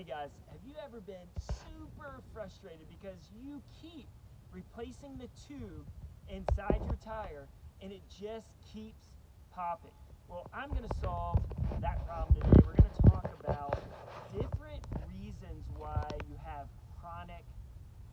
Hey guys, have you ever been super frustrated because you keep replacing the tube inside your tire and it just keeps popping? Well, I'm going to solve that problem today. We're going to talk about different reasons why you have chronic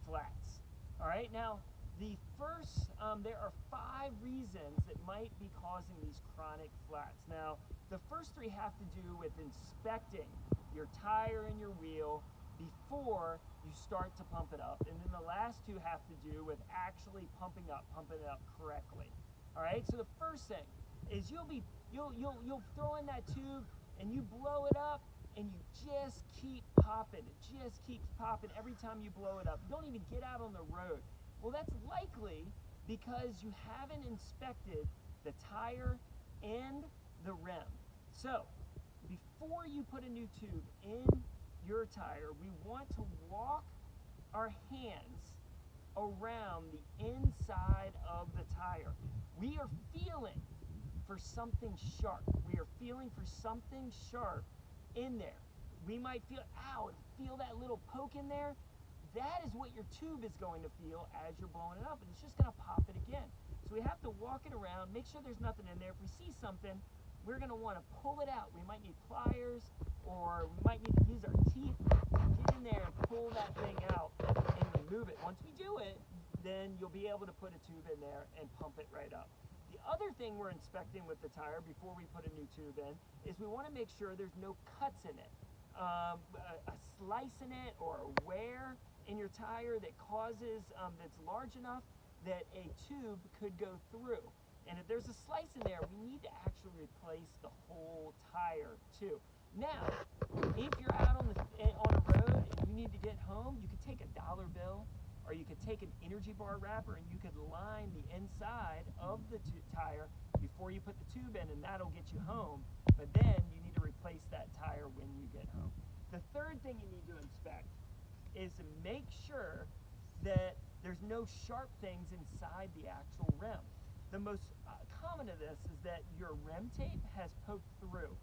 flats. All right, now the first, there are 5 reasons that might be causing these chronic flats. Now, the first 3 have to do with inspecting your tire and your wheel before you start to pump it up, and then the last 2 have to do with actually pumping it up correctly. All right, so the first thing is you'll throw in that tube and you blow it up and you just keep popping. It just keeps popping every time you blow it up. You don't even get out on the road. Well, that's likely because you haven't inspected the tire and the rim. So before you put a new tube in your tire, we want to walk our hands around the inside of the tire. We are feeling for something sharp. We are feeling for something sharp in there. We might feel, ow, feel that little poke in there. That is what your tube is going to feel as you're blowing it up, and it's just going to pop it again. So we have to walk it around, make sure there's nothing in there. If we see something, we're going to want to pull it out. We might need pliers, or we might need to use our teeth to get in there and pull that thing out and remove it. Once we do it, then you'll be able to put a tube in there and pump it right up. The other thing we're inspecting with the tire before we put a new tube in is we want to make sure there's no cuts in it. A slice in it or a wear in your tire that causes, that's large enough that a tube could go through. And if there's a slice in there, we need to actually replace the whole tire too. Now, if you're out on a road and you need to get home, you could take a dollar bill, or you could take an energy bar wrapper and you could line the inside of the tire before you put the tube in, and that'll get you home. But then you need to replace that tire when you get home. The third thing you need to inspect is to make sure that there's no sharp things inside the actual rim. The most common of this is that your rim tape has poked through,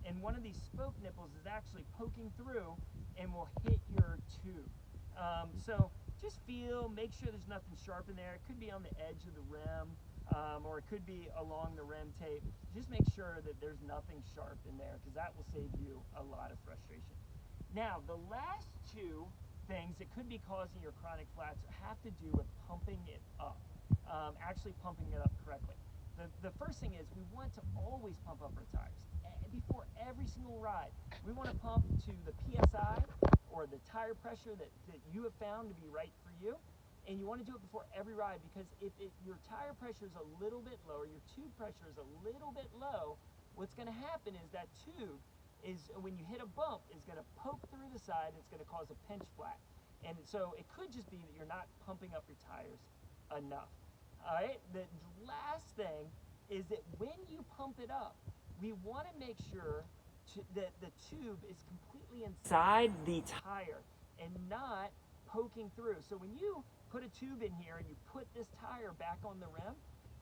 and one of these spoke nipples is actually poking through and will hit your tube. So just make sure there's nothing sharp in there. It could be on the edge of the rim, or it could be along the rim tape. Just make sure that there's nothing sharp in there, because that will save you a lot of frustration. Now, the last 2 things that could be causing your chronic flats have to do with pumping it up. Actually pumping it up correctly. The first thing is we want to always pump up our tires. Before every single ride, we want to pump to the PSI, or the tire pressure that you have found to be right for you. And you want to do it before every ride, because if your tire pressure is a little bit low, or your tube pressure is a little bit low, what's going to happen is that tube is, when you hit a bump, is going to poke through the side, and it's going to cause a pinch flat. And so it could just be that you're not pumping up your tires enough. All right, the last thing is that when you pump it up, we want to make sure that the tube is completely inside the tire and not poking through. So when you put a tube in here and you put this tire back on the rim,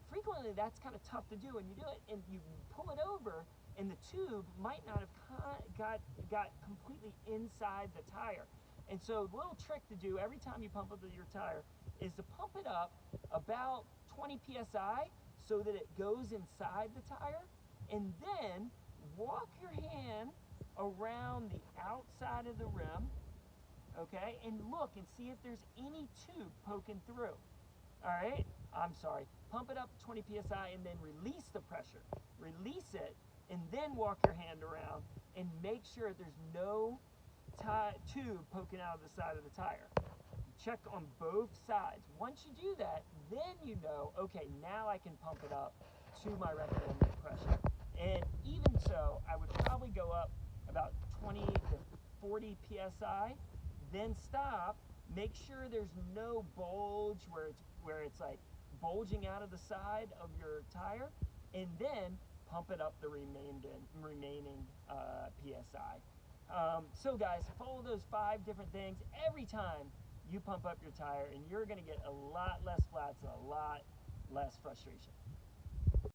frequently that's kind of tough to do, and you do it and you pull it over, and the tube might not have got completely inside the tire. And so the little trick to do every time you pump up your tire is to pump it up about 20 psi so that it goes inside the tire, and then walk your hand around the outside of the rim, okay, and look and see if there's any tube poking through. All right, pump it up 20 psi and then release the pressure. Release it and then walk your hand around and make sure there's no tube poking out of the side of the tire. Check on both sides. Once you do that, then you know, okay, now I can pump it up to my recommended pressure. And even so, I would probably go up about 20 to 40 psi, then stop, make sure there's no bulge where it's like bulging out of the side of your tire, and then pump it up the remaining psi. So guys, follow those 5 different things every time you pump up your tire, and you're going to get a lot less flats and a lot less frustration.